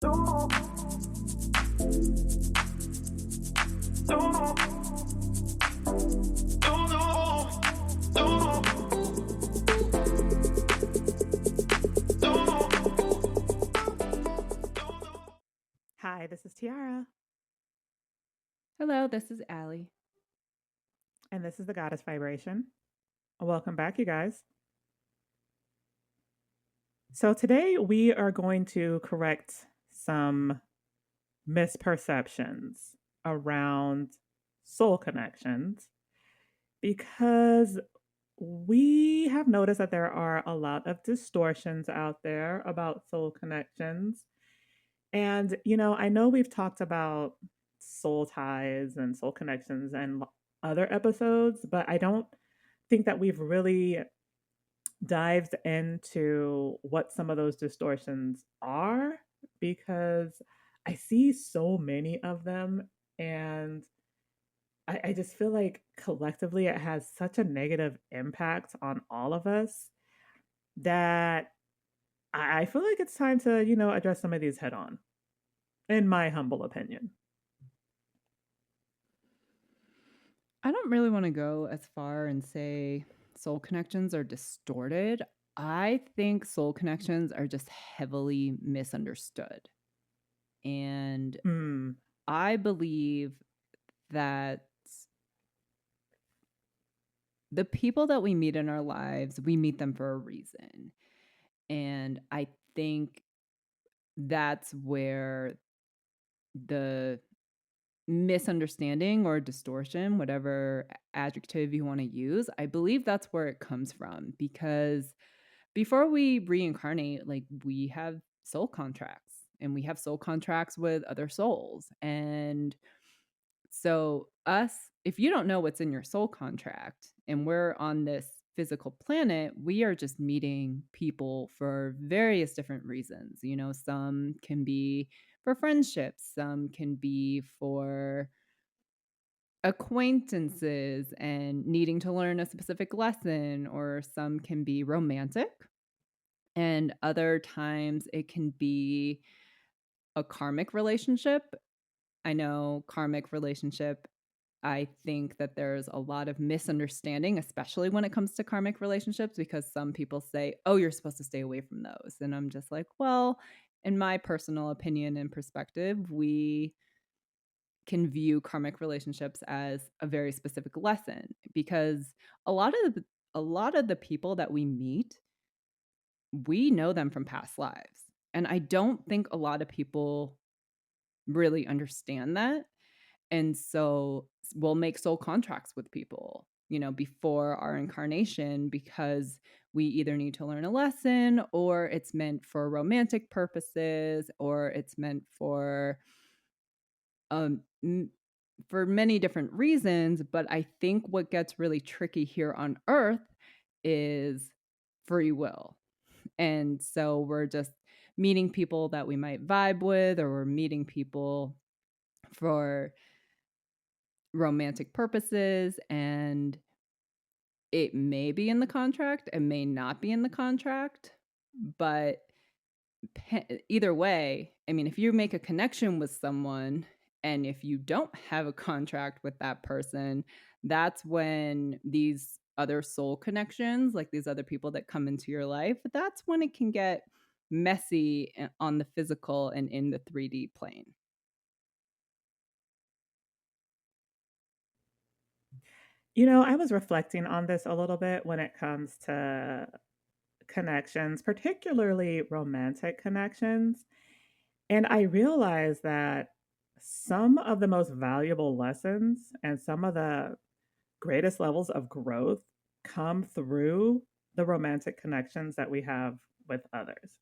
Hi, this is Tiara, Hello, this is Allie. and this is the Goddess Vibration. Welcome back, you guys. So, today we are going to correct some misperceptions around soul connections because we have noticed that there are a lot of distortions out there about soul connections. And, I know we've talked about soul ties and soul connections and other episodes, but I don't think that we've really dived into what some of those distortions are because I see so many of them, and I just feel like collectively it has such a negative impact on all of us that I feel like it's time to, address some of these head on, in my humble opinion. I don't really want to go as far and say soul connections are distorted. I think soul connections are just heavily misunderstood. And Mm, I believe that the people that we meet in our lives, we meet them for a reason. And I think that's where the misunderstanding or distortion, whatever adjective you want to use, I believe that's where it comes from because before we reincarnate, like we have soul contracts and we have soul contracts with other souls. And so, us, if you don't know what's in your soul contract and we're on this physical planet, we are just meeting people for various different reasons. Some can be for friendships, some can be for acquaintances and needing to learn a specific lesson, or some can be romantic, and other times it can be a karmic relationship. I know karmic relationship, I think that there's a lot of misunderstanding, especially when it comes to karmic relationships, because some people say, oh, you're supposed to stay away from those. And I'm just like, well, in my personal opinion and perspective, we can view karmic relationships as a very specific lesson because a lot of the people that we meet, we know them from past lives. And I don't think a lot of people really understand that. And so we'll make soul contracts with people, before our incarnation because we either need to learn a lesson, or it's meant for romantic purposes, or it's meant um m- for many different reasons. But I think what gets really tricky here on earth is free will. And so we're just meeting people that we might vibe with, or we're meeting people for romantic purposes, and it may be in the contract, it may not be in the contract, but either way, I mean, if you make a connection with someone and if you don't have a contract with that person, that's when these other soul connections, like these other people that come into your life, that's when it can get messy on the physical and in the 3D plane. I was reflecting on this a little bit when it comes to connections, particularly romantic connections. And I realized that some of the most valuable lessons and some of the greatest levels of growth come through the romantic connections that we have with others.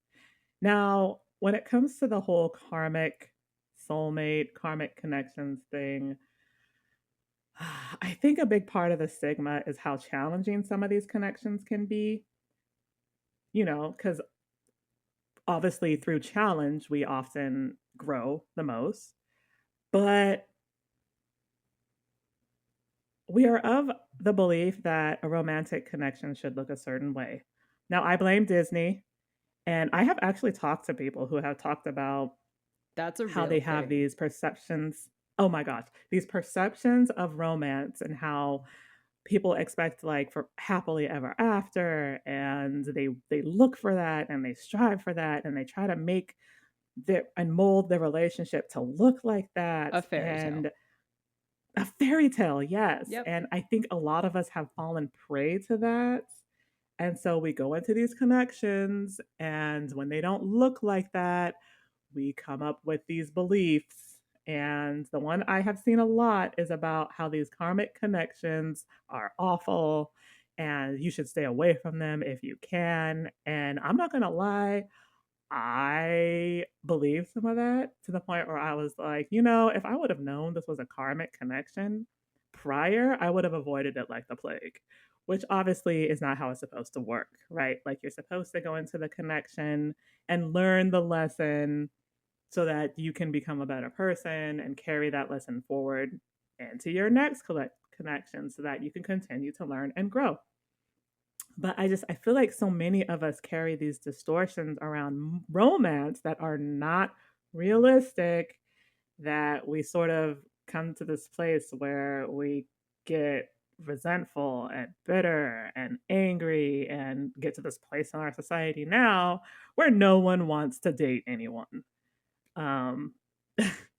Now, when it comes to the whole karmic soulmate, karmic connections thing, I think a big part of the stigma is how challenging some of these connections can be, because obviously through challenge, we often grow the most. But we are of the belief that a romantic connection should look a certain way. Now, I blame Disney, and I have actually talked to people who have talked about That's a how real they have thing. these perceptions. Oh my gosh, these perceptions of romance and how people expect like for happily ever after, and they look for that and they strive for that and they try to make their and mold their relationship to look like that. A fairy tale. And a fairy tale, yes. Yep. And I think a lot of us have fallen prey to that. And so we go into these connections, and when they don't look like that, we come up with these beliefs. And the one I have seen a lot is about how these karmic connections are awful and you should stay away from them if you can. And I'm not going to lie, I believe some of that to the point where I was like, if I would have known this was a karmic connection prior, I would have avoided it like the plague, which obviously is not how it's supposed to work, right? Like you're supposed to go into the connection and learn the lesson so that you can become a better person and carry that lesson forward into your next connection so that you can continue to learn and grow. But I feel like so many of us carry these distortions around romance that are not realistic, that we sort of come to this place where we get resentful and bitter and angry and get to this place in our society now where no one wants to date anyone. Um,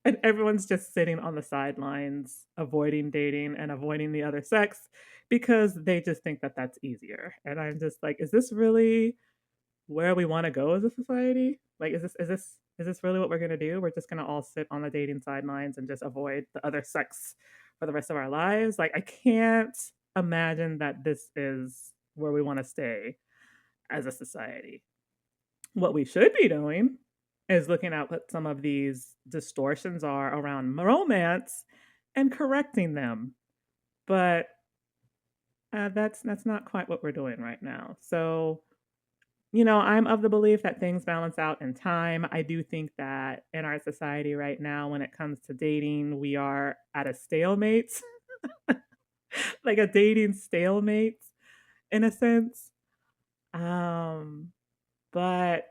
and everyone's just sitting on the sidelines, avoiding dating and avoiding the other sex because they just think that that's easier. And I'm just like, is this really where we want to go as a society? Like, is this really what we're gonna do? We're just gonna all sit on the dating sidelines and just avoid the other sex for the rest of our lives? Like, I can't imagine that this is where we want to stay as a society. What we should be doing is looking at what some of these distortions are around romance and correcting them. But that's not quite what we're doing right now. So, I'm of the belief that things balance out in time. I do think that in our society right now, when it comes to dating, we are at a stalemate, like a dating stalemate in a sense. Um, but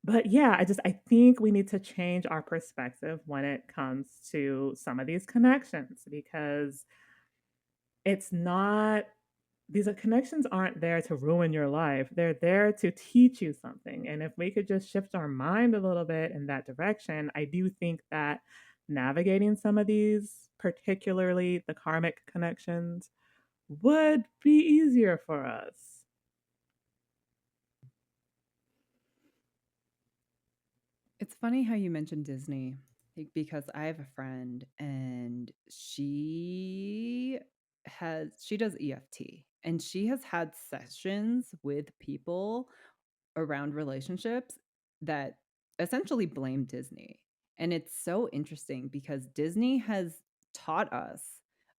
But yeah, I think we need to change our perspective when it comes to some of these connections because it's not these connections aren't there to ruin your life. They're there to teach you something. And if we could just shift our mind a little bit in that direction, I do think that navigating some of these, particularly the karmic connections, would be easier for us. It's funny how you mentioned Disney because I have a friend and she does EFT and she has had sessions with people around relationships that essentially blame Disney. And it's so interesting because Disney has taught us,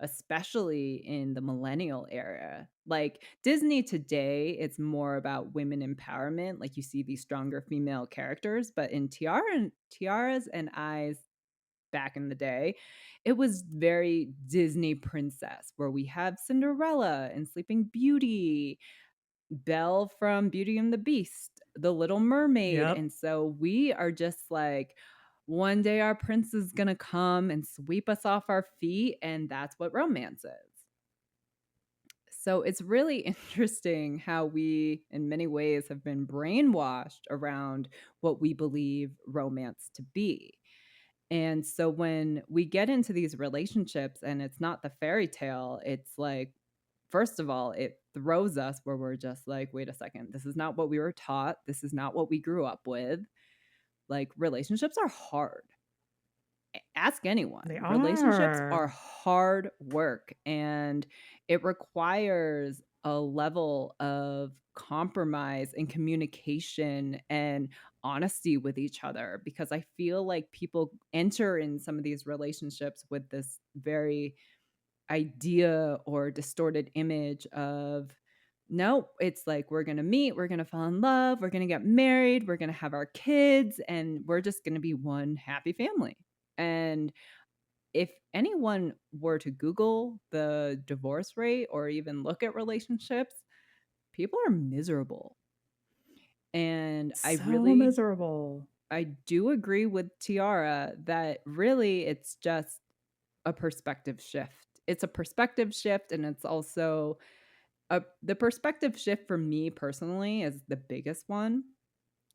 especially in the millennial era. Like Disney today, it's more about women empowerment. Like you see these stronger female characters, but in Tiaras and Eyes back in the day, it was very Disney princess, where we have Cinderella and Sleeping Beauty, Belle from Beauty and the Beast, The Little Mermaid, Yep. and so we are just like, one day our prince is gonna come and sweep us off our feet, and that's what romance is. So it's really interesting how we, in many ways, have been brainwashed around what we believe romance to be. And so when we get into these relationships and it's not the fairy tale, it's like, first of all, it throws us where we're just like, wait a second, this is not what we were taught. This is not what we grew up with. Like, relationships are hard. Ask anyone. They Relationships are are. hard work and it requires a level of compromise and communication and honesty with each other because I feel like people enter in some of these relationships with this very idea or distorted image of no, it's like we're going to meet, we're going to fall in love, we're going to get married, we're going to have our kids, and we're just going to be one happy family. And if anyone were to Google the divorce rate or even look at relationships, people are miserable. And I So really miserable. I do agree with Tiara that really it's just a perspective shift. It's a perspective shift, and it's also the perspective shift for me personally is the biggest one.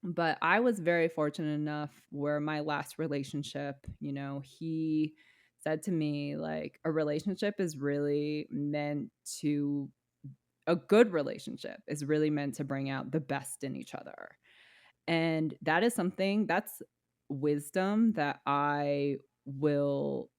But I was very fortunate enough where my last relationship, he said to me, like, a relationship is really meant to, a good relationship is really meant to bring out the best in each other. And that is something that's wisdom that I will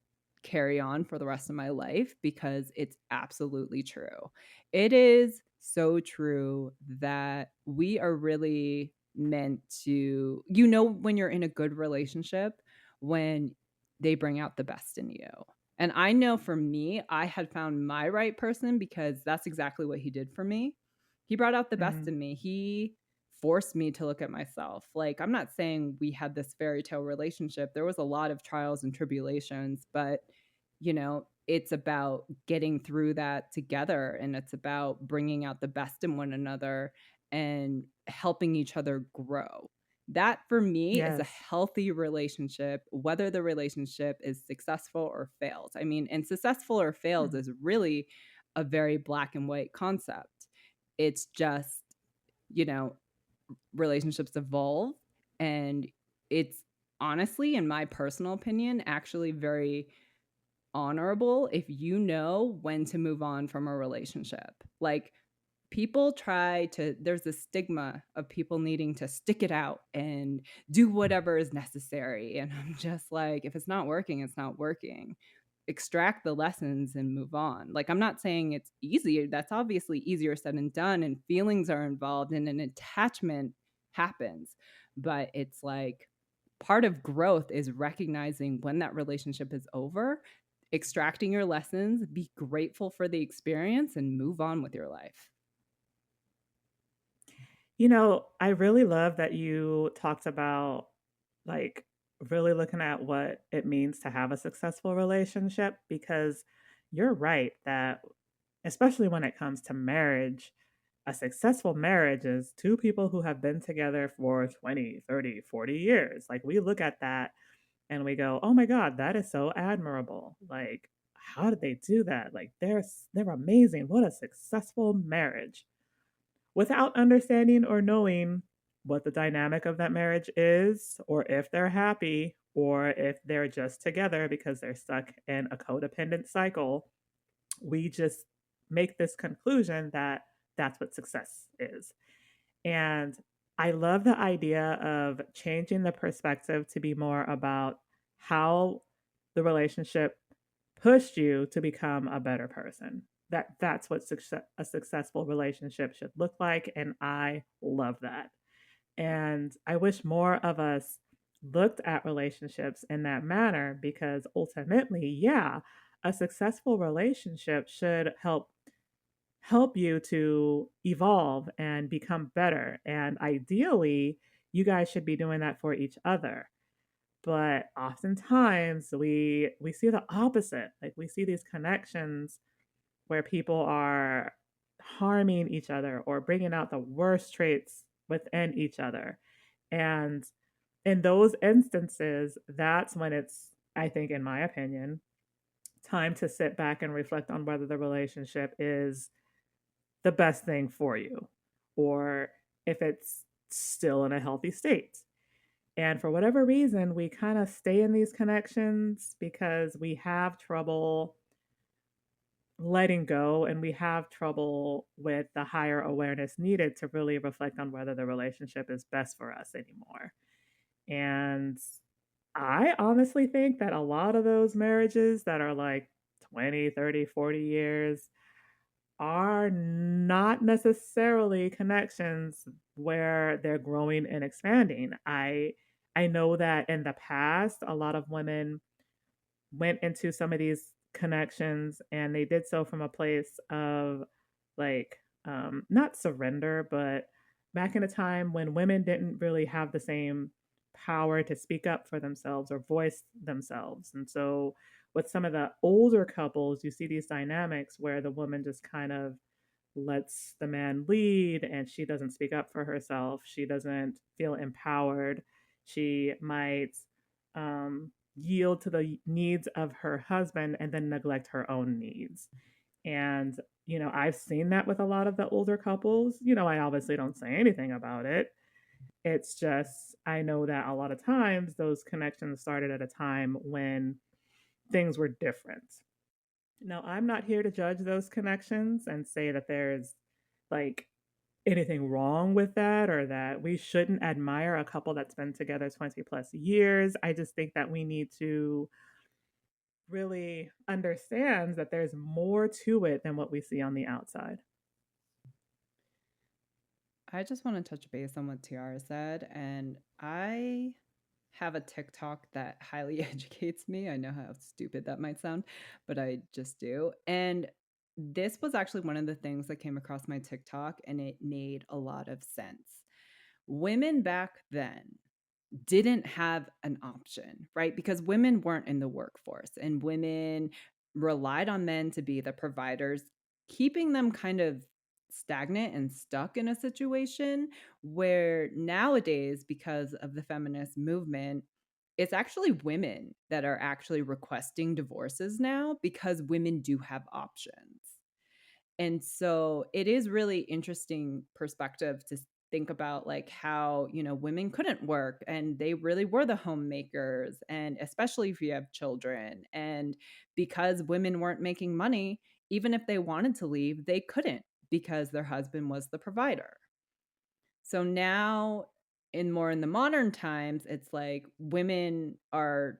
carry on for the rest of my life because it's absolutely true. It is so true that we are really meant to, when you're in a good relationship, when they bring out the best in you. And I know for me, I had found my right person because that's exactly what he did for me. He brought out the best Mm, in me. He forced me to look at myself. Like, I'm not saying we had this fairy tale relationship. There was a lot of trials and tribulations, but it's about getting through that together, and it's about bringing out the best in one another and helping each other grow. That for me is a yes. healthy relationship, whether the relationship is successful or fails. I mean, and successful or fails Hmm. is really a very black and white concept. It's just, you know, relationships evolve, and it's honestly, in my personal opinion, actually very honorable if you know when to move on from a relationship. Like, people try to, there's a stigma of people needing to stick it out and do whatever is necessary, and I'm just like, if it's not working, it's not working. Extract the lessons and move on. Like, I'm not saying it's easy. That's obviously easier said than done, and feelings are involved and an attachment happens. But it's like, part of growth is recognizing when that relationship is over, extracting your lessons, be grateful for the experience, and move on with your life. I really love that you talked about like really looking at what it means to have a successful relationship because you're right that especially when it comes to marriage, a successful marriage is two people who have been together for 20, 30, 40 years. Like we look at that and we go, "Oh my god, that is so admirable." Like how did they do that? Like they're amazing. What a successful marriage without understanding or knowing what the dynamic of that marriage is, or if they're happy, or if they're just together because they're stuck in a codependent cycle, we just make this conclusion that that's what success is. And I love the idea of changing the perspective to be more about how the relationship pushed you to become a better person. That's what a successful relationship should look like, and I love that. And I wish more of us looked at relationships in that manner because ultimately, yeah, a successful relationship should help you to evolve and become better. And ideally, you guys should be doing that for each other. But oftentimes we see the opposite. Like we see these connections where people are harming each other or bringing out the worst traits within each other. And in those instances, that's when it's, I think, in my opinion, time to sit back and reflect on whether the relationship is the best thing for you or if it's still in a healthy state. And for whatever reason, we kind of stay in these connections because we have trouble letting go and we have trouble with the higher awareness needed to really reflect on whether the relationship is best for us anymore. And I honestly think that a lot of those marriages that are like 20, 30, 40 years are not necessarily connections where they're growing and expanding. I know that in the past a lot of women went into some of these connections and they did so from a place of like not surrender, but back in a time when women didn't really have the same power to speak up for themselves or voice themselves. And so with some of the older couples, you see these dynamics where the woman just kind of lets the man lead and she doesn't speak up for herself. She doesn't feel empowered. She might yield to the needs of her husband and then neglect her own needs. And, I've seen that with a lot of the older couples. I obviously don't say anything about it. It's just, I know that a lot of times those connections started at a time when things were different. Now, I'm not here to judge those connections and say that there's like anything wrong with that or that we shouldn't admire a couple that's been together 20 plus years. I just think that we need to really understand that there's more to it than what we see on the outside. I just want to touch base on what Tiara said, and I have a TikTok that highly educates me. I know how stupid that might sound, but I just do. And this was actually one of the things that came across my TikTok, and it made a lot of sense. Women back then didn't have an option, right? Because women weren't in the workforce and women relied on men to be the providers, keeping them kind of stagnant and stuck in a situation where nowadays, because of the feminist movement, it's actually women that are actually requesting divorces now because women do have options. And so it is really interesting perspective to think about like how, women couldn't work and they really were the homemakers, and especially if you have children. And because women weren't making money, even if they wanted to leave, they couldn't because their husband was the provider. So now in the modern times, it's like women are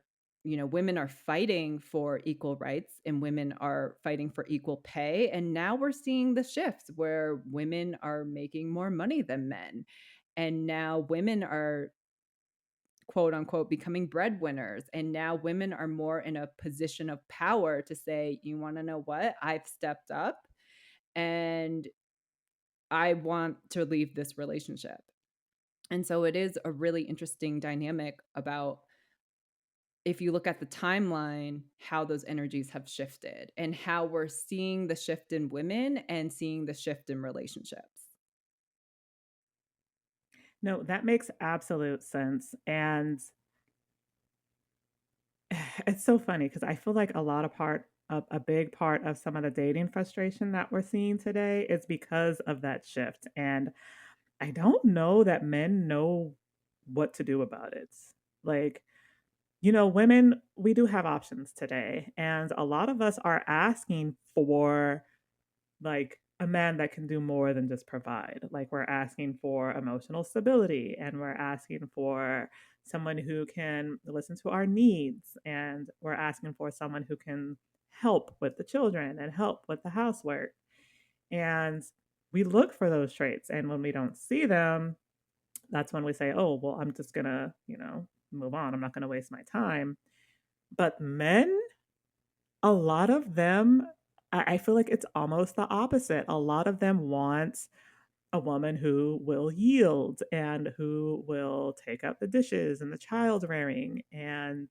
fighting for equal rights and women are fighting for equal pay. And now we're seeing the shifts where women are making more money than men. And now women are quote unquote becoming breadwinners. And now women are more in a position of power to say, you want to know what? I've stepped up and I want to leave this relationship. And so it is a really interesting dynamic about, if you look at the timeline, how those energies have shifted and how we're seeing the shift in women and seeing the shift in relationships. No, that makes absolute sense. And it's so funny because I feel like a big part of some of the dating frustration that we're seeing today is because of that shift. And I don't know that men know what to do about it. Like, women, we do have options today. And a lot of us are asking for like a man that can do more than just provide. Like, we're asking for emotional stability and we're asking for someone who can listen to our needs, and we're asking for someone who can help with the children and help with the housework. And we look for those traits, and when we don't see them, that's when we say, "Oh, well, I'm just going to, move on. I'm not going to waste my time." But men, a lot of them, I feel like it's almost the opposite. A lot of them want a woman who will yield and who will take out the dishes and the child rearing and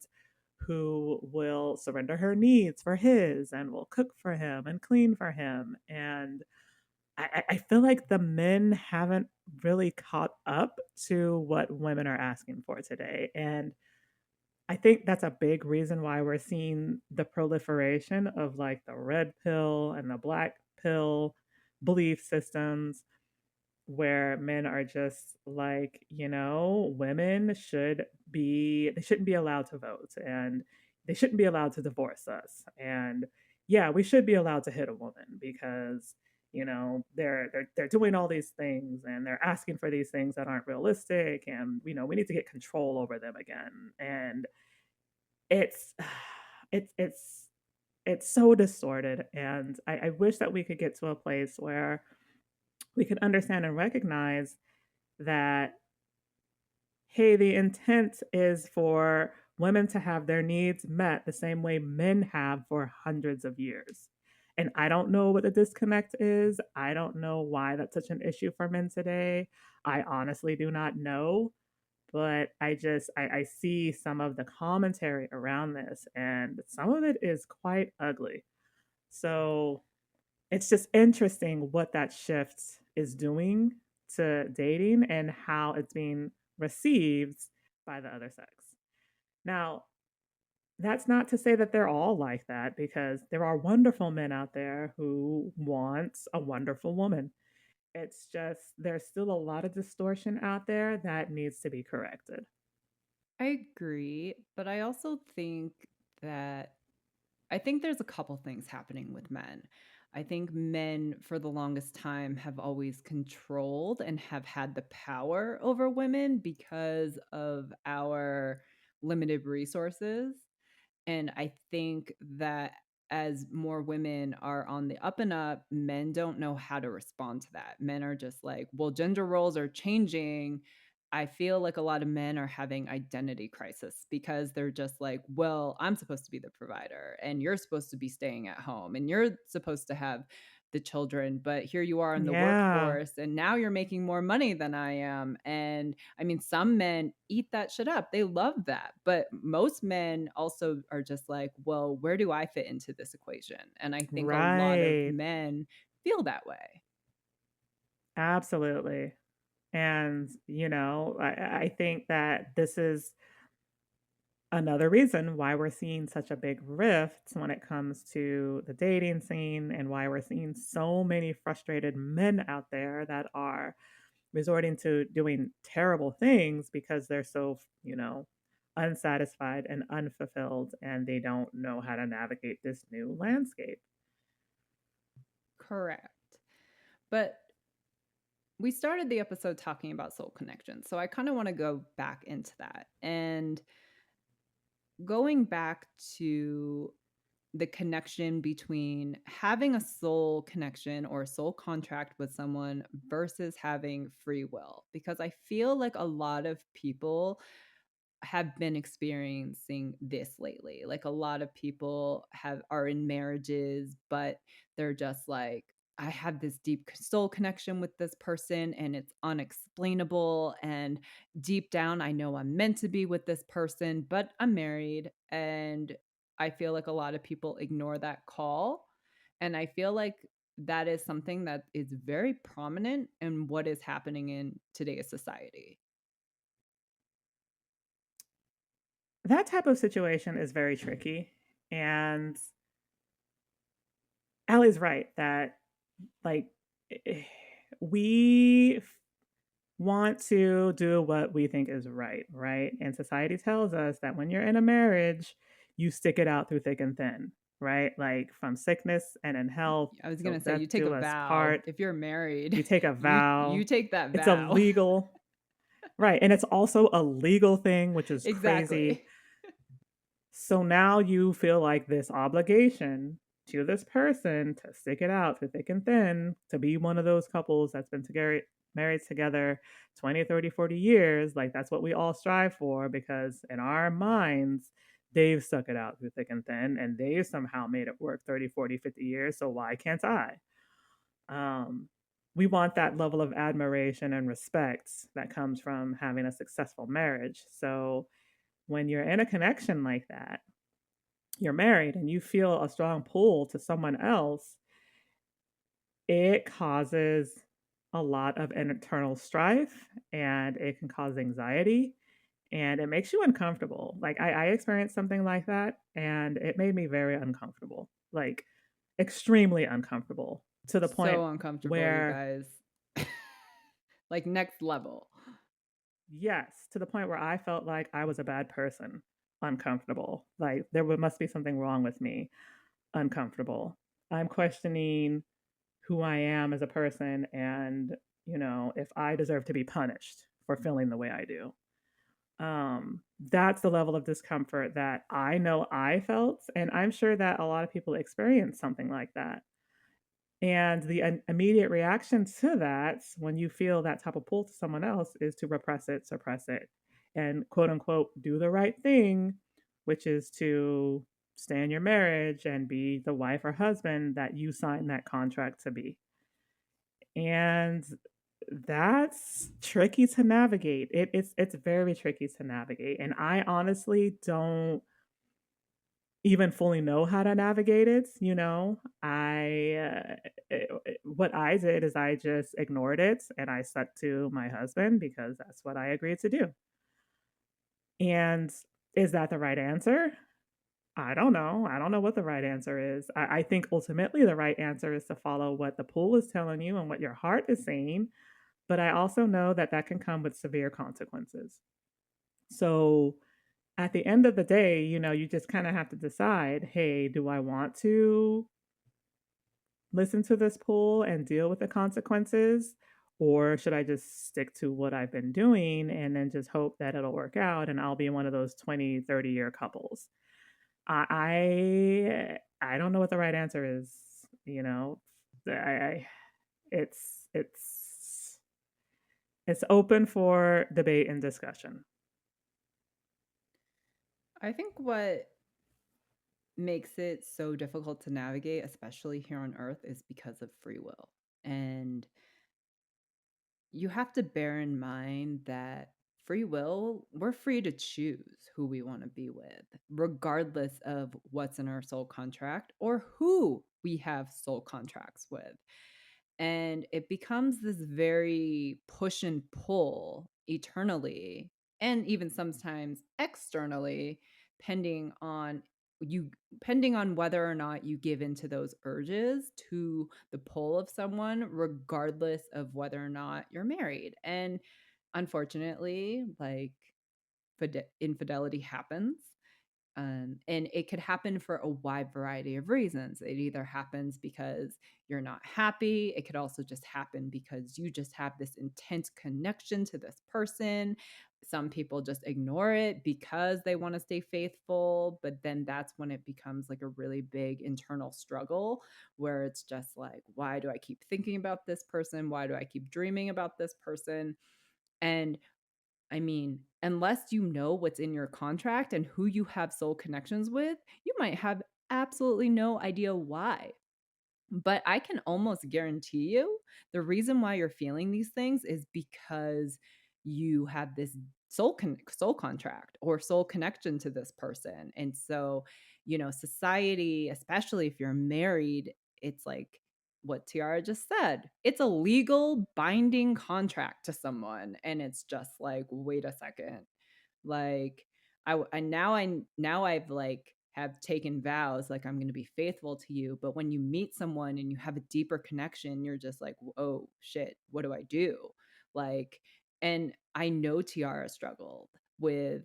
who will surrender her needs for his and will cook for him and clean for him. And I feel like the men haven't really caught up to what women are asking for today. And I think that's a big reason why we're seeing the proliferation of like the red pill and the black pill belief systems, where men are just like, women they shouldn't be allowed to vote, and they shouldn't be allowed to divorce us. And yeah, we should be allowed to hit a woman because, they're doing all these things and they're asking for these things that aren't realistic, and we need to get control over them again. And it's it's it's so distorted, and I wish that we could get to a place where we can understand and recognize that, hey, the intent is for women to have their needs met the same way men have for hundreds of years. And I don't know what the disconnect is. I don't know why that's such an issue for men today. I honestly do not know. But I see some of the commentary around this, and some of it is quite ugly. So it's just interesting what that shift is doing to dating and how it's being received by the other sex. Now, that's not to say that they're all like that because there are wonderful men out there who want a wonderful woman. It's just there's still a lot of distortion out there that needs to be corrected. I agree, but I also think that I think there's a couple things happening with men. I think men, for the longest time, have always controlled and have had the power over women because of our limited resources. And I think that as more women are on the up and up, men don't know how to respond to that. Men are just like, well, gender roles are changing. I feel like a lot of men are having identity crisis because they're just like, well, I'm supposed to be the provider and you're supposed to be staying at home and you're supposed to have the children, but here you are in the Yeah, workforce and now you're making more money than I am. And I mean, some men eat that shit up. They love that. But most men also are just like, well, where do I fit into this equation? And I think a lot of right. men feel that way. Absolutely. And, I think that this is another reason why we're seeing such a big rift when it comes to the dating scene and why we're seeing so many frustrated men out there that are resorting to doing terrible things because they're so, unsatisfied and unfulfilled and they don't know how to navigate this new landscape. Correct. But we started the episode talking about soul connection. So I kind of want to go back into that. And going back to the connection between having a soul connection or a soul contract with someone versus having free will, because I feel like a lot of people have been experiencing this lately. Like a lot of people have are in marriages, but they're just like, I have this deep soul connection with this person and it's unexplainable. And deep down, I know I'm meant to be with this person, but I'm married. And I feel like a lot of people ignore that call. And I feel like that is something that is very prominent in what is happening in today's society. That type of situation is very tricky. And Allie's right that, like, eh, we want to do what we think is right, right? And society tells us that when you're in a marriage, you stick it out through thick and thin, right? Like from sickness and in health I was till gonna say death you take a do us vow. part. If you're married, You take a you vow. take that It's a vow. legal, right? And it's also a legal thing, which is crazy. Exactly. So now you feel like this obligation to this person to stick it out through thick and thin, to be one of those couples that's been together, married together 20, 30, 40 years. Like that's what we all strive for because in our minds, they've stuck it out through thick and thin and they've somehow made it work 30, 40, 50 years. So why can't I? Um, we want that level of admiration and respect that comes from having a successful marriage. So when you're in a connection like that, you're married and you feel a strong pull to someone else, it causes a lot of internal strife and it can cause anxiety and it makes you uncomfortable. Like I experienced something like that and it made me very uncomfortable, like extremely uncomfortable to the point So uncomfortable, you where, guys. Like next level. yes, to the point where I felt like I was a bad person, uncomfortable. Like must be something wrong with me, uncomfortable. I'm questioning who I am as a person and, if I deserve to be punished for feeling the way I do. That's the level of discomfort that I know I felt. And I'm sure that a lot of people experience something like that. And the immediate reaction to that, when you feel that type of pull to someone else, is to repress it, suppress it, and quote unquote, do the right thing, which is to stay in your marriage and be the wife or husband that you signed that contract to be. And that's tricky to navigate. It's very tricky to navigate. And I honestly don't even fully know how to navigate it. What I did is I just ignored it and I stuck to my husband because that's what I agreed to do. And is that the right answer? I don't know. I don't know what the right answer is. I think ultimately the right answer is to follow what the pool is telling you and what your heart is saying. But I also know that that can come with severe consequences. So at the end of the day, you just kind of have to decide, hey, do I want to listen to this pool and deal with the consequences? Or should I just stick to what I've been doing and then just hope that it'll work out and I'll be one of those 20, 30-year couples? I don't know what the right answer is. You know, I it's it's it's open for debate and discussion. I think what makes it so difficult to navigate, especially here on Earth, is because of free will. And you have to bear in mind that free will, we're free to choose who we want to be with, regardless of what's in our soul contract or who we have soul contracts with. And it becomes this very push and pull eternally, and even sometimes externally, pending on you pending on whether or not you give into those urges to the pull of someone, regardless of whether or not you're married. And unfortunately, like, infidelity happens, and it could happen for a wide variety of reasons. It either happens because you're not happy. It could also just happen because you just have this intense connection to this person. Some people just ignore it because they want to stay faithful. But then that's when it becomes like a really big internal struggle where it's just like, why do I keep thinking about this person? Why do I keep dreaming about this person? And I mean, unless you know what's in your contract and who you have soul connections with, you might have absolutely no idea why. But I can almost guarantee you the reason why you're feeling these things is because you have this soul contract or soul connection to this person. And so, society, especially if you're married, it's like what Tiara just said. It's a legal binding contract to someone, and it's just like, wait a second. Like, now I've like have taken vows, like, I'm going to be faithful to you. But when you meet someone and you have a deeper connection, you're just like, oh shit, what do I do? Like, and I know Tiara struggled with,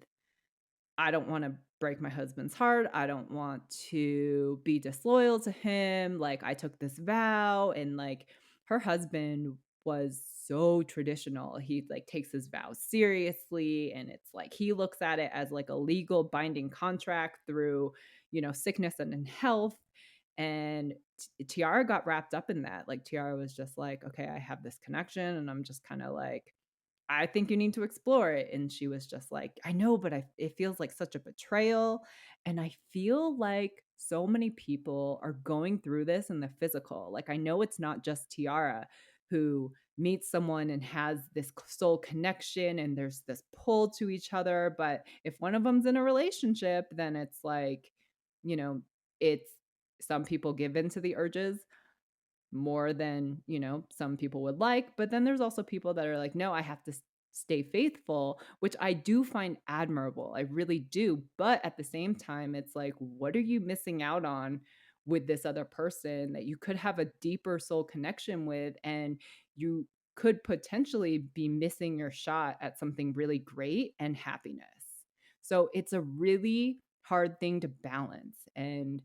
I don't want to break my husband's heart. I don't want to be disloyal to him. Like, I took this vow, and like, her husband was so traditional. He like takes his vows seriously, and it's like he looks at it as like a legal binding contract through, sickness and in health. And Tiara got wrapped up in that. Like, Tiara was just like, okay, I have this connection, and I'm just kind of like, I think you need to explore it. And she was just like, I know, but it feels like such a betrayal. And I feel like so many people are going through this in the physical. Like, I know it's not just Tiara who meets someone and has this soul connection and there's this pull to each other. But if one of them's in a relationship, then it's like, you know, it's some people give in to the urges more than, some people would like. But then there's also people that are like, no, I have to stay faithful, which I do find admirable. I really do. But at the same time, it's like, what are you missing out on with this other person that you could have a deeper soul connection with? And you could potentially be missing your shot at something really great and happiness. So it's a really hard thing to balance. And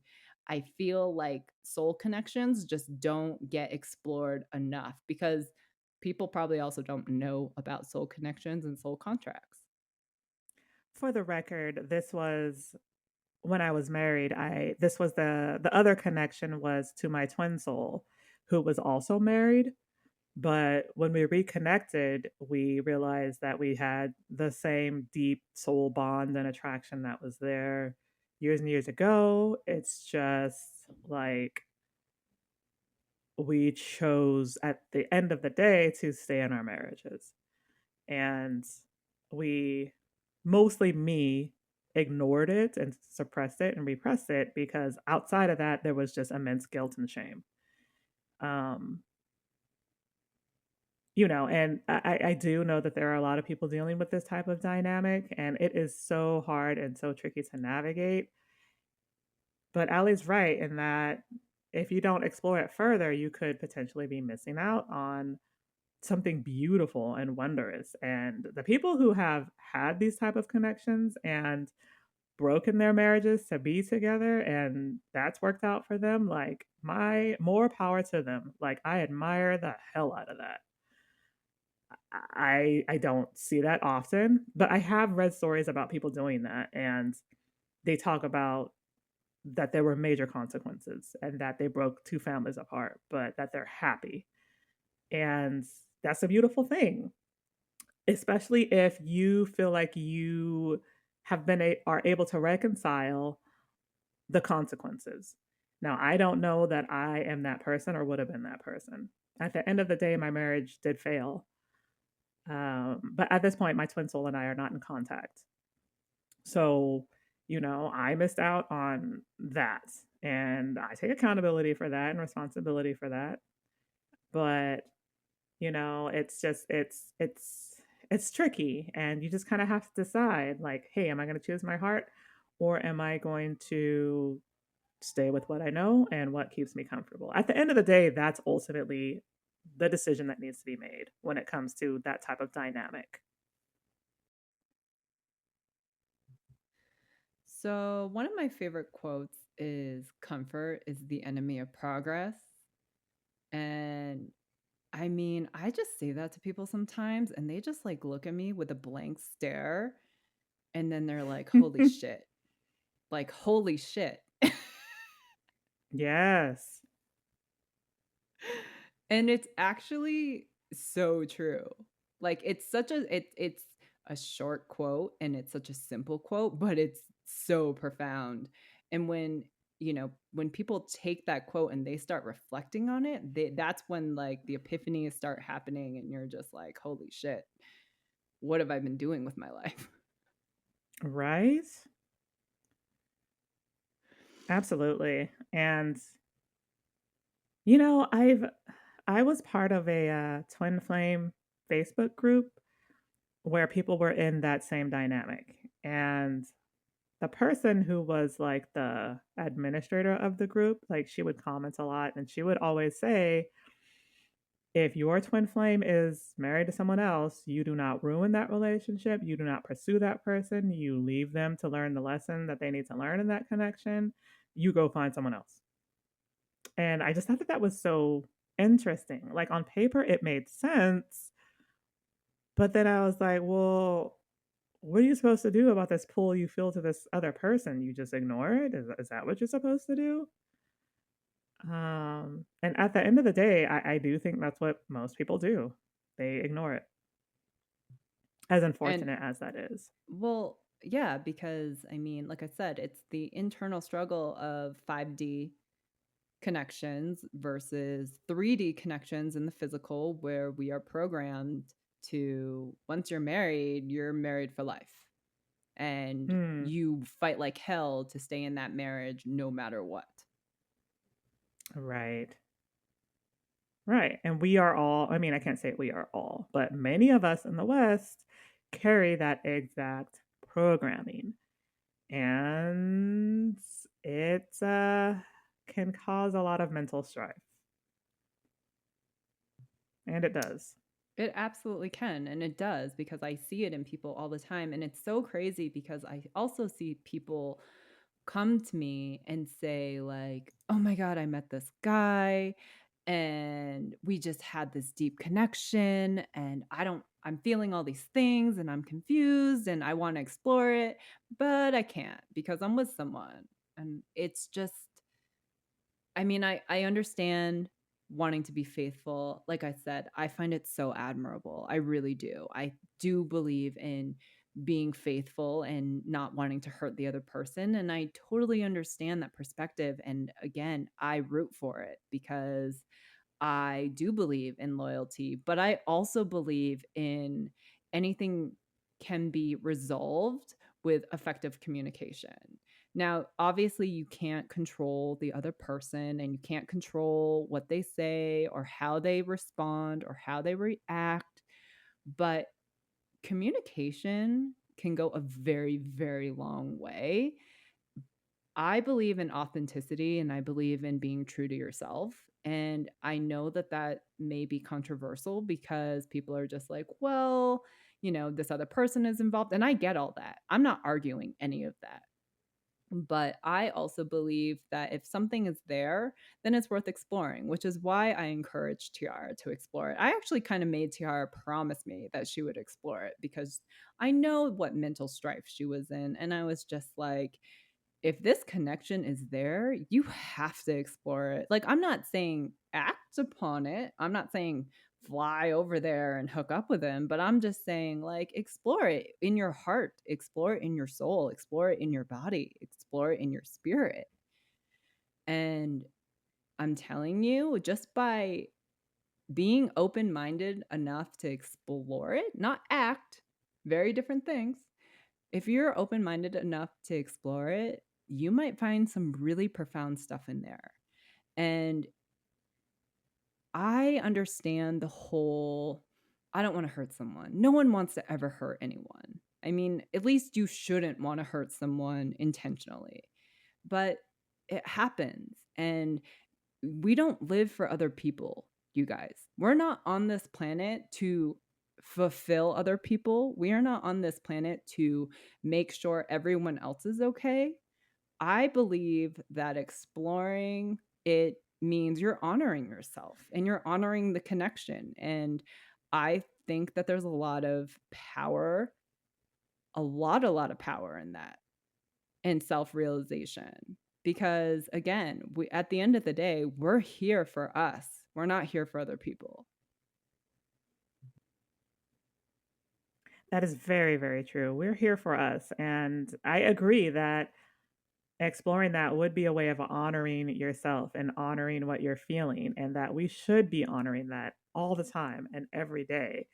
I feel like soul connections just don't get explored enough because people probably also don't know about soul connections and soul contracts. For the record, this was when I was married. I This was the other connection was to my twin soul, who was also married. But when we reconnected, we realized that we had the same deep soul bond and attraction that was there years and years ago. It's just like we chose at the end of the day to stay in our marriages. And we, mostly me, ignored it and suppressed it and repressed it because outside of that, there was just immense guilt and shame. Um, And I do know that there are a lot of people dealing with this type of dynamic, and it is so hard and so tricky to navigate. But Allie's right in that if you don't explore it further, you could potentially be missing out on something beautiful and wondrous. And the people who have had these type of connections and broken their marriages to be together and that's worked out for them, like my more power to them. Like I admire the hell out of that. I don't see that often, but I have read stories about people doing that and they talk about that there were major consequences and that they broke two families apart, but that they're happy. And that's a beautiful thing, especially if you feel like you are able to reconcile the consequences. Now, I don't know that I am that person or would have been that person. At the end of the day, my marriage did fail. But at this point, my twin soul and I are not in contact. So, I missed out on that. And I take accountability for that and responsibility for that. But, it's just, it's tricky. And you just kind of have to decide like, hey, am I going to choose my heart or am I going to stay with what I know and what keeps me comfortable? At the end of the day, that's ultimately the decision that needs to be made when it comes to that type of dynamic. So, one of my favorite quotes is comfort is the enemy of progress. And I mean, I just say that to people sometimes and they just like look at me with a blank stare and then they're like, holy shit. Like, holy shit. Yes. And it's actually so true. Like it's a short quote and it's such a simple quote, but it's so profound. And when people take that quote and they start reflecting on it, that's when like the epiphanies start happening and you're just like, holy shit, what have I been doing with my life? Right? Absolutely. And I was part of a twin flame Facebook group where people were in that same dynamic. And the person who was like the administrator of the group, like she would comment a lot and she would always say, if your twin flame is married to someone else, you do not ruin that relationship. You do not pursue that person. You leave them to learn the lesson that they need to learn in that connection. You go find someone else. And I just thought that that was so interesting. Like on paper, it made sense. But then I was like, well, what are you supposed to do about this pull you feel to this other person? You just ignore it? Is that what you're supposed to do? And at the end of the day, I do think that's what most people do. They ignore it, as And unfortunate as that is. well, yeah, because I mean, like I said, it's the internal struggle of 5D connections versus 3D connections in the physical, where we are programmed to once you're married for life. And Hmm. you fight like hell to stay in that marriage no matter what. Right. Right. And we are all, I mean, I can't say we are all, but many of us in the West carry that exact programming. And it can cause a lot of mental strife. And it does. It absolutely can, and it does because I see it in people all the time, and it's so crazy because I also see people come to me and say like, "Oh my god, I met this guy and we just had this deep connection and I'm feeling all these things and I'm confused and I want to explore it, but I can't because I'm with someone." And it's just I mean, I understand wanting to be faithful. Like I said, I find it so admirable. I really do. I do believe in being faithful and not wanting to hurt the other person. And I totally understand that perspective. And again, I root for it because I do believe in loyalty, but I also believe in anything can be resolved with effective communication. Now, obviously, you can't control the other person and you can't control what they say or how they respond or how they react, but communication can go a very, very long way. I believe in authenticity and I believe in being true to yourself. And I know that that may be controversial because people are just like, well, this other person is involved. And I get all that. I'm not arguing any of that. But I also believe that if something is there, then it's worth exploring, which is why I encouraged Tiara to explore it. I actually kind of made Tiara promise me that she would explore it because I know what mental strife she was in. And I was just like, if this connection is there, you have to explore it. Like, I'm not saying act upon it. I'm not saying fly over there and hook up with him, but I'm just saying, like, explore it in your heart, explore it in your soul, explore it in your body, explore it in your spirit. And I'm telling you, just by being open minded enough to explore it, not act, very different things. If you're open minded enough to explore it, you might find some really profound stuff in there. And I understand the whole I don't want to hurt someone. No one wants to ever hurt anyone. I mean, at least you shouldn't want to hurt someone intentionally. But it happens. And we don't live for other people, you guys. We're not on this planet to fulfill other people. We are not on this planet to make sure everyone else is okay. I believe that exploring it means you're honoring yourself and you're honoring the connection. And I think that there's a lot of power, a lot of power in that and self realization. Because again, at the end of the day, we're here for us, we're not here for other people. That is very, very true. We're here for us. And I agree that exploring that would be a way of honoring yourself and honoring what you're feeling, and that we should be honoring that all the time and every day.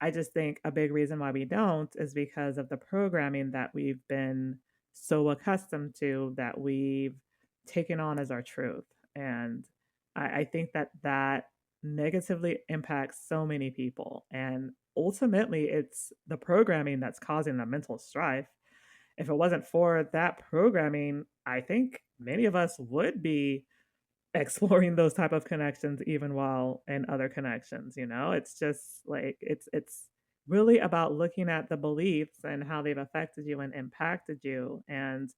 I just think a big reason why we don't is because of the programming that we've been so accustomed to, that we've taken on as our truth. And I think that that negatively impacts so many people. And ultimately, it's the programming that's causing the mental strife. If it wasn't for that programming, I think many of us would be exploring those type of connections even while in other connections. It's just like it's really about looking at the beliefs and how they've affected you and impacted you, and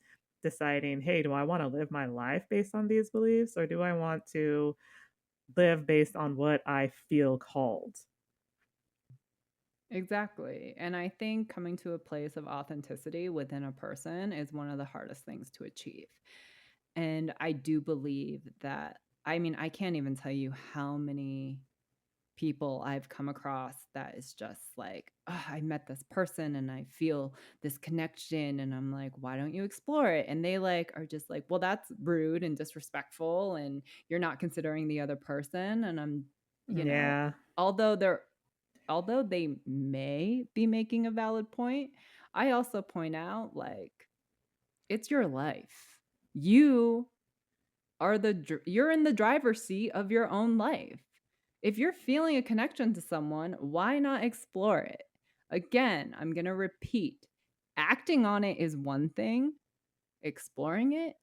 deciding, hey, do I want to live my life based on these beliefs, or do I want to live based on what I feel called? Exactly. And I think coming to a place of authenticity within a person is one of the hardest things to achieve. And I do believe that, I mean, I can't even tell you how many people I've come across that is just like, "Oh, I met this person and I feel this connection." And I'm like, why don't you explore it? And they like are just like, well, that's rude and disrespectful and you're not considering the other person. And I'm, you know, Yeah. although they're although they may be making a valid point, I also point out like it's your life. You you're in the driver's seat of your own life. If you're feeling a connection to someone, why not explore it? Again, I'm going to repeat. Acting on it is one thing, exploring it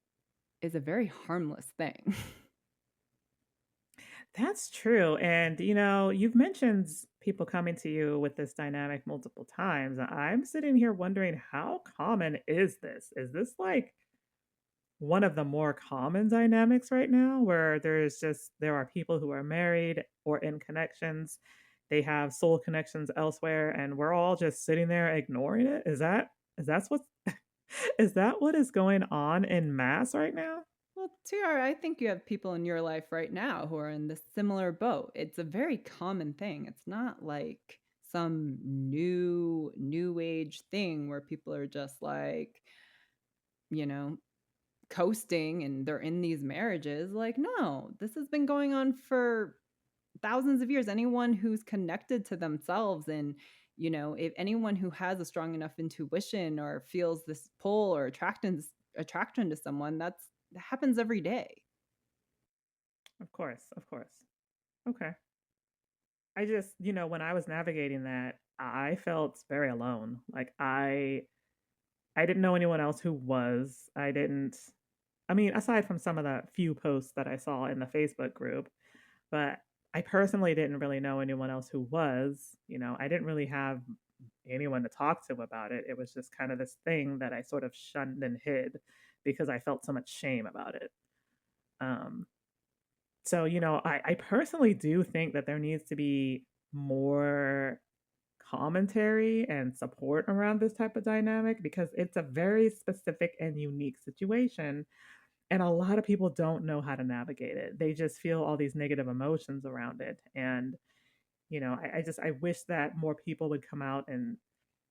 is a very harmless thing. That's true. And, you've mentioned people coming to you with this dynamic multiple times. I'm sitting here wondering, how common is this? Is this like one of the more common dynamics right now, where there are people who are married or in connections, they have soul connections elsewhere, and we're all just sitting there ignoring it? Is that what is that what is going on in mass right now? Well, Tiara, I think you have people in your life right now who are in this similar boat. It's a very common thing. It's not like some new age thing where people are just like, you know, coasting and they're in these marriages. Like, no, this has been going on for thousands of years. Anyone who's connected to themselves and, if anyone who has a strong enough intuition or feels this pull or attractance attraction to someone, that happens every day. Of course, of course. Okay. I just, when I was navigating that, I felt very alone. Like I didn't know anyone else who was. I mean, aside from some of the few posts that I saw in the Facebook group, but I personally didn't really know anyone else who was. I didn't really have anyone to talk to about it. It was just kind of this thing that I sort of shunned and hid because I felt so much shame about it. Um, so, I personally do think that there needs to be more commentary and support around this type of dynamic because it's a very specific and unique situation. And a lot of people don't know how to navigate it. They just feel all these negative emotions around it. And, I wish that more people would come out and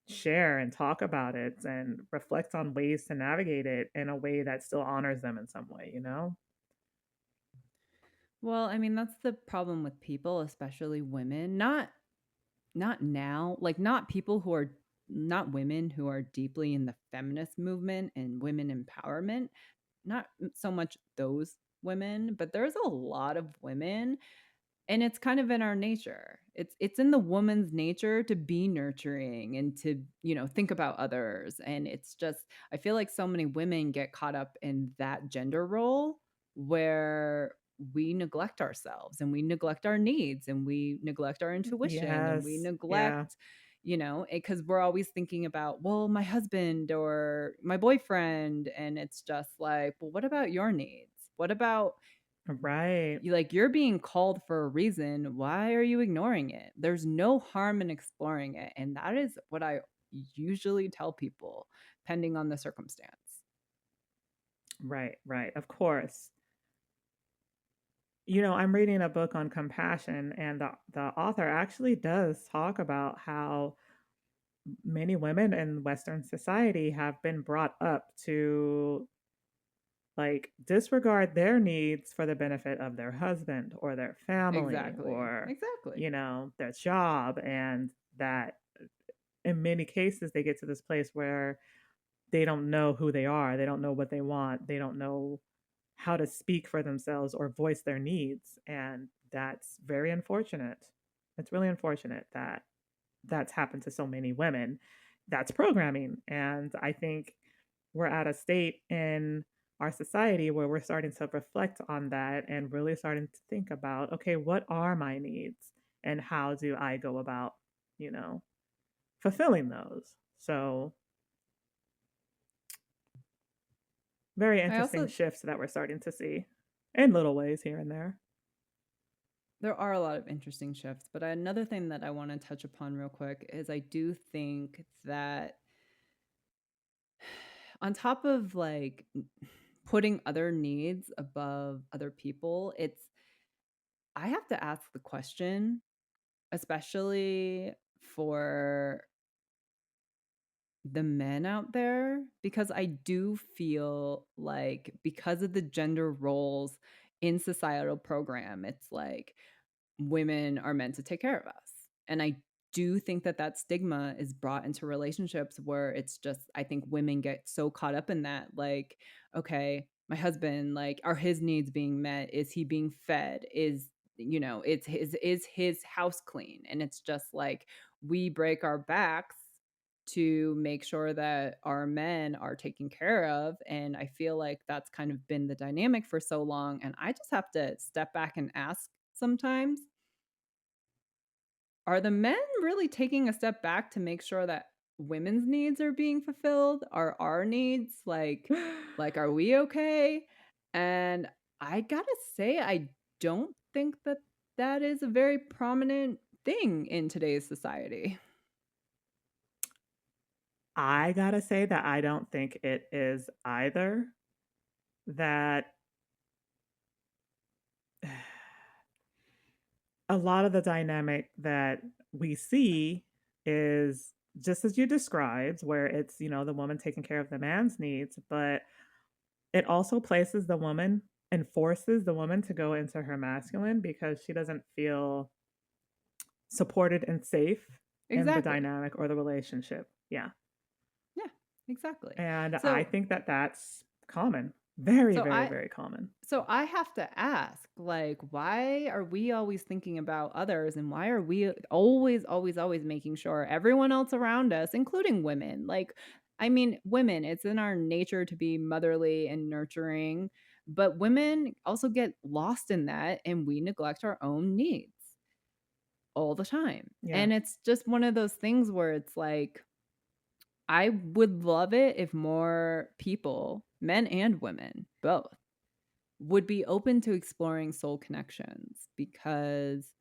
share and talk about it and reflect on ways to navigate it in a way that still honors them in some way? Well, I mean, that's the problem with people, especially women. Not now, like, not people who are not women who are deeply in the feminist movement and women empowerment, not so much those women, but there's a lot of women, and it's kind of in our nature. It's in the woman's nature to be nurturing and to, think about others, and it's just I feel like so many women get caught up in that gender role where we neglect ourselves and we neglect our needs and we neglect our intuition and we Yes. Yeah. neglect, because we're always thinking about, well, my husband or my boyfriend. And it's just like, well, what about your needs? What about Right. you? Like, you're being called for a reason. Why are you ignoring it? There's no harm in exploring it. And that is what I usually tell people, depending on the circumstance. Right. Right. Of course. I'm reading a book on compassion, and the author actually does talk about how many women in Western society have been brought up to like disregard their needs for the benefit of their husband or their family Exactly. or, Exactly. their job. And that in many cases, they get to this place where they don't know who they are, they don't know what they want, they don't know how to speak for themselves or voice their needs. And that's very unfortunate. It's really unfortunate that that's happened to so many women. That's programming. And I think we're at a state in our society where we're starting to reflect on that and really starting to think about, okay, what are my needs and how do I go about, you know, fulfilling those? So, very I interesting also shifts that we're starting to see in little ways here and there. There are a lot of interesting shifts, but another thing that I want to touch upon real quick is I do think that on top of like putting other needs above other people, I have to ask the question, especially for the men out there, because I do feel like because of the gender roles in societal program, it's like women are meant to take care of us. And I do think that that stigma is brought into relationships where it's just, I think women get so caught up in that. Like, okay, my husband, like, are his needs being met? Is he being fed? Is his house clean? And it's just like we break our backs to make sure that our men are taken care of. And I feel like that's kind of been the dynamic for so long. And I just have to step back and ask sometimes, are the men really taking a step back to make sure that women's needs are being fulfilled? Are our needs like are we okay? And I got to say I don't think that that is a very prominent thing in today's society. I gotta say that I don't think it is either. That a lot of the dynamic that we see is just as you described, where it's, the woman taking care of the man's needs, but it also places the woman and forces the woman to go into her masculine because she doesn't feel supported and safe in the Exactly. dynamic or the relationship. Yeah. Yeah, exactly. And I So, think that that's common. Very, So very, I very common. so I have to ask, like, why are we always thinking about others and why are we always, always, always making sure everyone else around us, including women, like, I mean, women, it's in our nature to be motherly and nurturing, but women also get lost in that and we neglect our own needs all the time. Yeah. And it's just one of those things where it's like, I would love it if more people, men and women, both, would be open to exploring soul connections because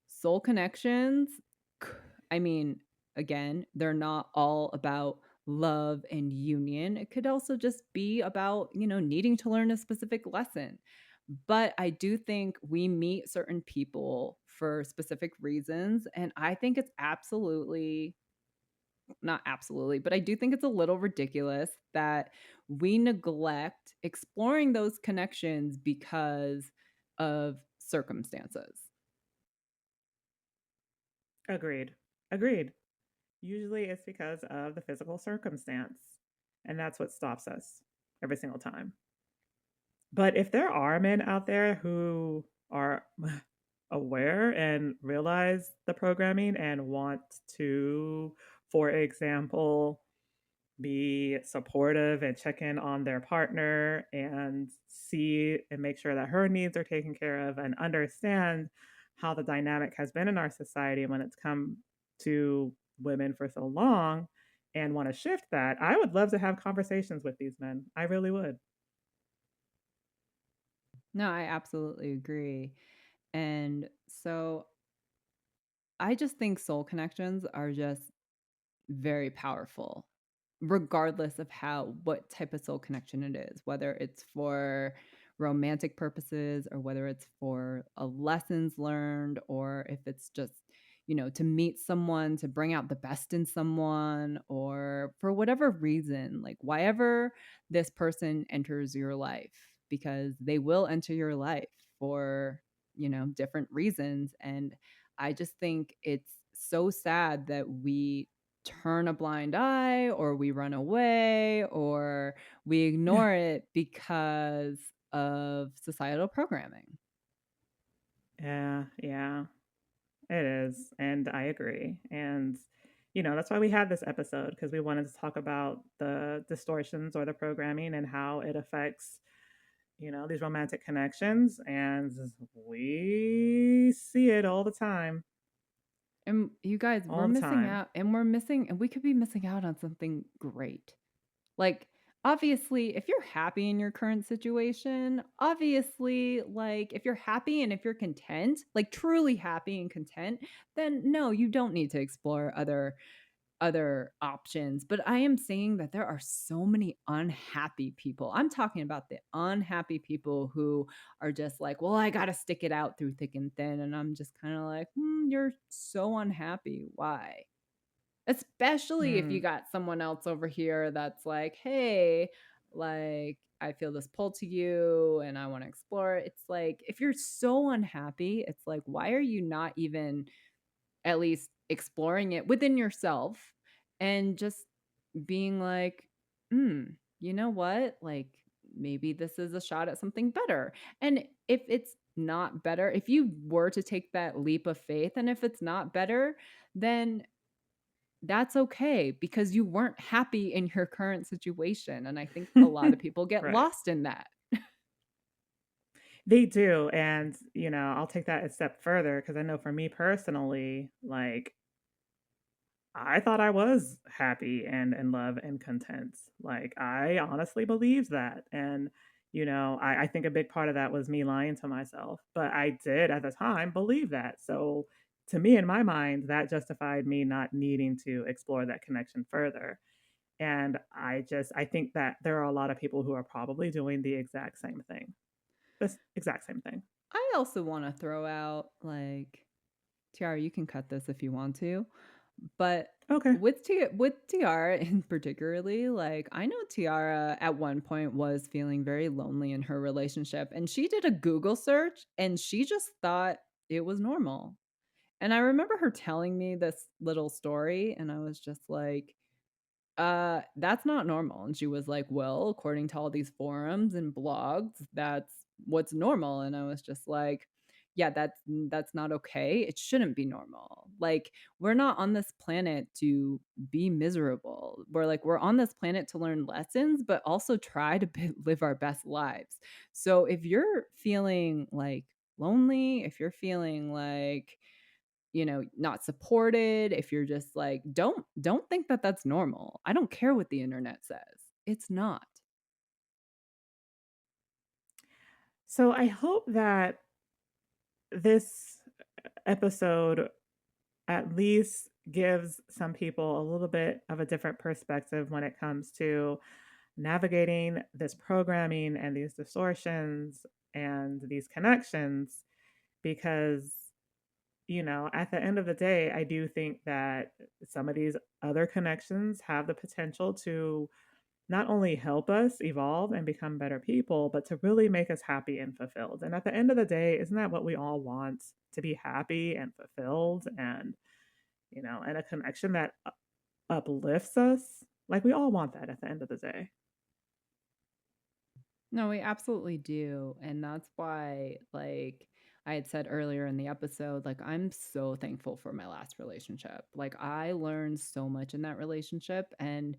soul connections, c- I mean, again, they're not all about love and union. It could also just be about, needing to learn a specific lesson. But I do think we meet certain people for specific reasons. And I think it's absolutely not absolutely, but I do think it's a little ridiculous that we neglect exploring those connections because of circumstances. Agreed. Agreed. Usually it's because of the physical circumstance, and that's what stops us every single time. But if there are men out there who are aware and realize the programming and want to, for example, be supportive and check in on their partner and see and make sure that her needs are taken care of and understand how the dynamic has been in our society when it's come to women for so long and want to shift that, I would love to have conversations with these men. I really would. No, I absolutely agree. And so I just think soul connections are just very powerful, regardless of what type of soul connection it is, whether it's for romantic purposes or whether it's for a lessons learned or if it's just, to meet someone, to bring out the best in someone or for whatever reason, like why ever this person enters your life because they will enter your life for, different reasons and I just think it's so sad that we turn a blind eye or we run away or we ignore it because of societal programming. Yeah, yeah, it is. And I agree. And, that's why we had this episode because we wanted to talk about the distortions or the programming and how it affects, these romantic connections. And we see it all the time, And you guys, we're all the missing time. out and we could be missing out on something great. Like, obviously, if you're happy in your current situation, obviously, like, if you're happy and if you're content, like truly happy and content, then no, you don't need to explore other options, but I am saying that there are so many unhappy people. I'm talking about the unhappy people who are just like, "Well, I gotta stick it out through thick and thin," and I'm just kinda like, you're so unhappy. Why?" Especially if you Mm. got someone else over here that's like, "Hey, like, I feel this pull to you and I wanna explore it." It's like, if you're so unhappy, it's like, why are you not even at least exploring it within yourself and just being like, you know what? Like, maybe this is a shot at something better." And if it's not better, if you were to take that leap of faith and if it's not better, then that's okay because you weren't happy in your current situation. And I think a lot of people get Right. lost in that. They do. And, I'll take that a step further because I know for me personally, like, I thought I was happy and in love and content. Like, I honestly believed that. And, I think a big part of that was me lying to myself. But I did at the time believe that. So, to me, in my mind, that justified me not needing to explore that connection further. And I think that there are a lot of people who are probably doing the exact same thing. The exact same thing. I also want to throw out like, Tiara, you can cut this if you want to, but Okay. with Tiara in particularly, like I know Tiara at one point was feeling very lonely in her relationship, and she did a Google search, and she just thought it was normal. And I remember her telling me this little story, and I was just like, That's not normal. And she was like, well, according to all these forums and blogs, that's what's normal. And I was just like, yeah, that's not okay. It shouldn't be normal. Like, we're not on this planet to be miserable. We're on this planet to learn lessons, but also try to live our best lives. So if you're feeling like lonely, if you're feeling like not supported, if you're just like, don't think that that's normal. I don't care what the internet says. It's not. So I hope that this episode at least gives some people a little bit of a different perspective when it comes to navigating this programming and these distortions and these connections because at the end of the day I do think that some of these other connections have the potential to not only help us evolve and become better people, but to really make us happy and fulfilled. And at the end of the day, isn't that what we all want? To be happy and fulfilled and a connection that uplifts us. Like we all want that at the end of the day. No, we absolutely do. And that's why, like I had said earlier in the episode, like I'm so thankful for my last relationship. Like I learned so much in that relationship, and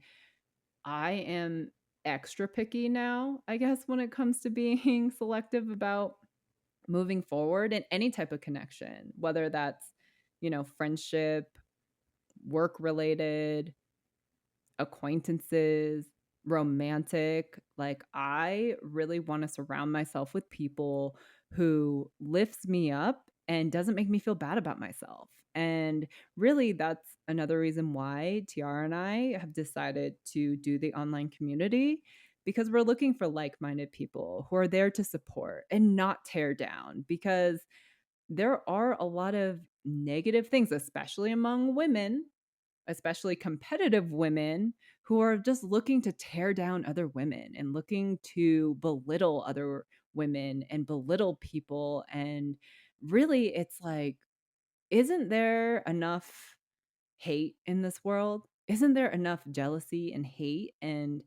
I am extra picky now, I guess, when it comes to being selective about moving forward in any type of connection, whether that's, friendship, work related, acquaintances, romantic. Like I really want to surround myself with people who lifts me up and doesn't make me feel bad about myself. And really that's another reason why Tiara and I have decided to do the online community, because we're looking for like-minded people who are there to support and not tear down, because there are a lot of negative things, especially among women, especially competitive women, who are just looking to tear down other women and looking to belittle other women and belittle people. And really, it's like, isn't there enough hate in this world? Isn't there enough jealousy and hate? And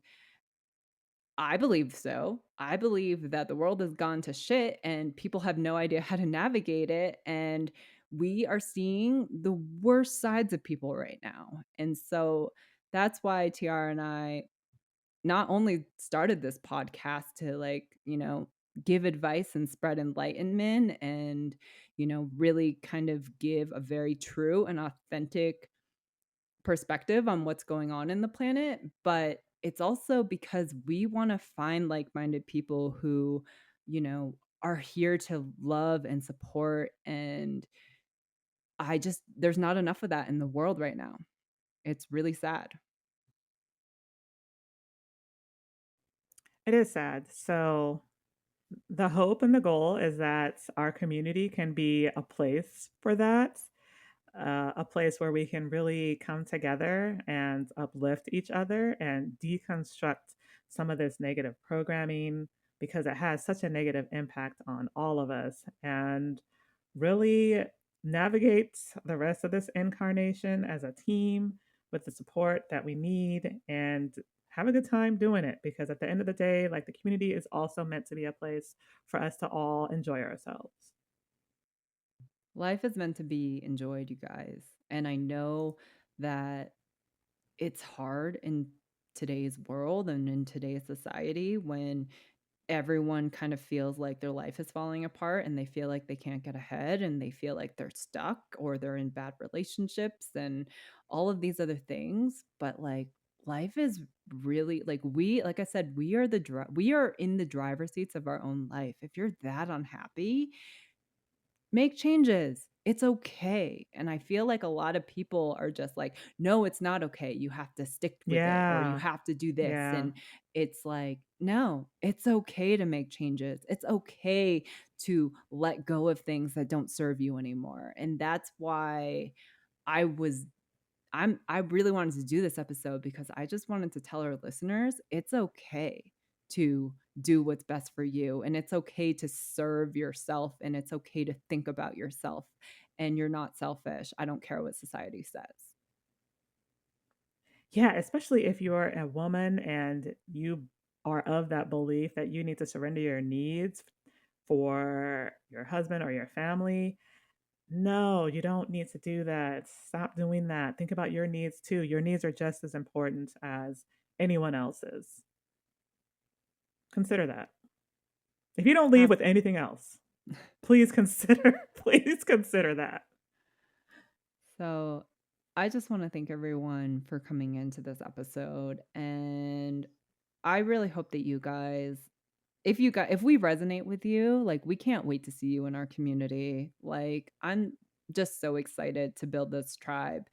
I believe so. I believe that the world has gone to shit and people have no idea how to navigate it. And we are seeing the worst sides of people right now. And so that's why TR and I not only started this podcast to, like, give advice and spread enlightenment and, really kind of give a very true and authentic perspective on what's going on in the planet, but it's also because we want to find like-minded people who, are here to love and support. And there's not enough of that in the world right now. It's really sad. It is sad. So the hope and the goal is that our community can be a place for that, a place where we can really come together and uplift each other and deconstruct some of this negative programming because it has such a negative impact on all of us and really navigate the rest of this incarnation as a team with the support that we need and have a good time doing it because at the end of the day like the community is also meant to be a place for us to all enjoy ourselves. Life is meant to be enjoyed, you guys. And I know that it's hard in today's world and in today's society when everyone kind of feels like their life is falling apart and they feel like they can't get ahead and they feel like they're stuck or they're in bad relationships and all of these other things. But like, life is really, like I said, we are in the driver's seats of our own life. If you're that unhappy, make changes. It's okay. And I feel like a lot of people are just like, no, it's not okay. You have to stick with it or you Yeah. have to do this. Yeah. And it's like, no, it's okay to make changes. It's okay to let go of things that don't serve you anymore. And that's why I was I really wanted to do this episode because I just wanted to tell our listeners it's okay to do what's best for you, and it's okay to serve yourself, and it's okay to think about yourself, and you're not selfish. I don't care what society says. Yeah, especially if you're a woman and you are of that belief that you need to surrender your needs for your husband or your family. No, you don't need to do that. Stop doing that. Think about your needs too. Your needs are just as important as anyone else's. Consider that. If you don't leave Ab- with anything else, please consider please consider that. So I just want to thank everyone for coming into this episode. And I really hope that you guys, if we resonate with you, like we can't wait to see you in our community. Like I'm just so excited to build this tribe.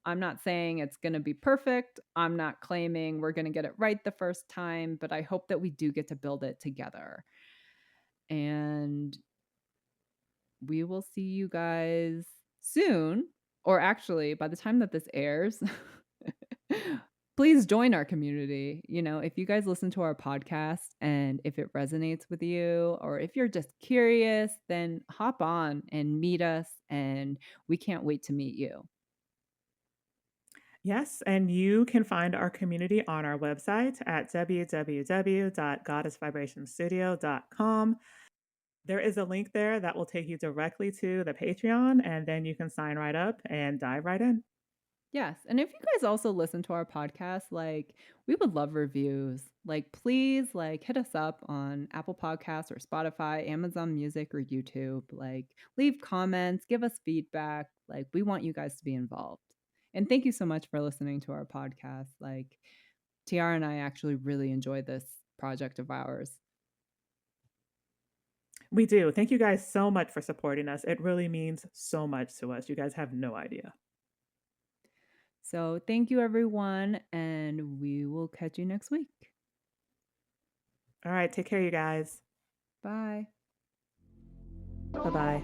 I'm not saying it's going to be perfect. I'm not claiming we're going to get it right the first time, but I hope that we do get to build it together. And we will see you guys soon, or actually, by the time that this airs, please join our community. You know, if you guys listen to our podcast and if it resonates with you, or if you're just curious, then hop on and meet us. And we can't wait to meet you. Yes, and you can find our community on our website at www.goddessvibrationstudio.com. There is a link there that will take you directly to the Patreon, and then you can sign right up and dive right in. Yes. And if you guys also listen to our podcast, like we would love reviews. Like please like hit us up on Apple Podcasts or Spotify, Amazon Music or YouTube. Like leave comments, give us feedback. Like we want you guys to be involved. And thank you so much for listening to our podcast. Like Tiara and I actually really enjoy this project of ours. We do. Thank you guys so much for supporting us. It really means so much to us. You guys have no idea. So thank you everyone, and we will catch you next week. All right, take care, you guys. Bye. Bye bye.